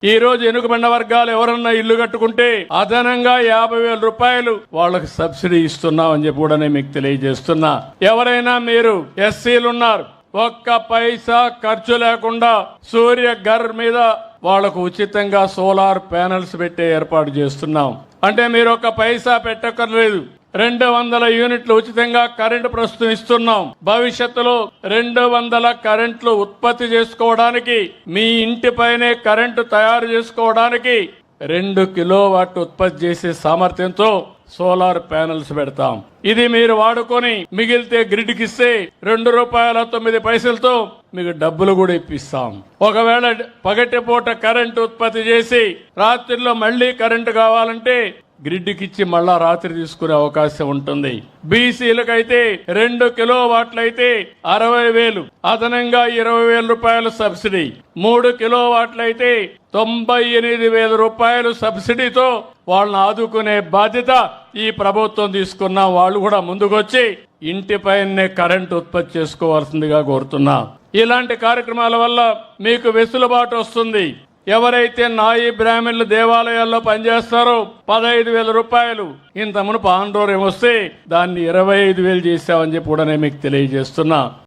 ఈ రోజు వెనుకబడిన వర్గాలు ఎవరన్నా ఇల్లు కట్టుకుంటే అదనంగా 50,000 రూపాయలు వాళ్ళకి సబ్సిడీ ఇస్తున్నామని చెప్పి కూడా నేను మీకు తెలియజేస్తున్నా. ఎవరైనా మీరు ఎస్సీలు ఉన్నారు, ఒక్క పైసా ఖర్చు లేకుండా సూర్య ఘర్ మీద వాళ్లకు ఉచితంగా సోలార్ ప్యానెల్స్ పెట్టే ఏర్పాటు చేస్తున్నాం. అంటే మీరు ఒక్క పైసా పెట్టక్కర్లేదు. 200 యూనిట్లు ఉచితంగా కరెంటు ప్రస్తుతం ఇస్తున్నాం. భవిష్యత్తులో 200 కరెంట్లు ఉత్పత్తి చేసుకోవడానికి, మీ ఇంటిపైనే కరెంటు తయారు చేసుకోవడానికి 2 కిలోవాట్ ఉత్పత్తి చేసే సామర్థ్యంతో సోలార్ ప్యానెల్స్ పెడతాం. ఇది మీరు వాడుకొని మిగిలితే గ్రిడ్కి ఇస్తే ₹2.09 మీకు డబ్బులు కూడా ఇప్పిస్తాం. ఒకవేళ పగటిపూట కరెంటు ఉత్పత్తి చేసి రాత్రిలో మళ్లీ కరెంటు కావాలంటే గ్రిడ్కి ఇచ్చి మళ్ళా రాత్రి తీసుకునే అవకాశం ఉంటుంది. బీసీలకైతే 2 కిలోవాట్లయితే 60,000, అదనంగా 20,000 రూపాయలు సబ్సిడీ. 3 కిలోవాట్లయితే 98,000 రూపాయలు సబ్సిడీతో వాళ్ళని ఆదుకునే బాధ్యత ఈ ప్రభుత్వం తీసుకున్నా. వాళ్ళు కూడా ముందుకొచ్చి ఇంటిపైనే కరెంటు ఉత్పత్తి చేసుకోవాల్సిందిగా కోరుతున్నా. ఇలాంటి కార్యక్రమాల వల్ల మీకు వెసులుబాటు వస్తుంది. ఎవరైతే నాయి బ్రాహ్మణులు దేవాలయాల్లో పనిచేస్తారో 15,000 రూపాయలు, ఇంత మునుపు ఆందోళన వస్తే దాన్ని 25,000 చేశామని చెప్పి కూడా నేను మీకు తెలియజేస్తున్నా.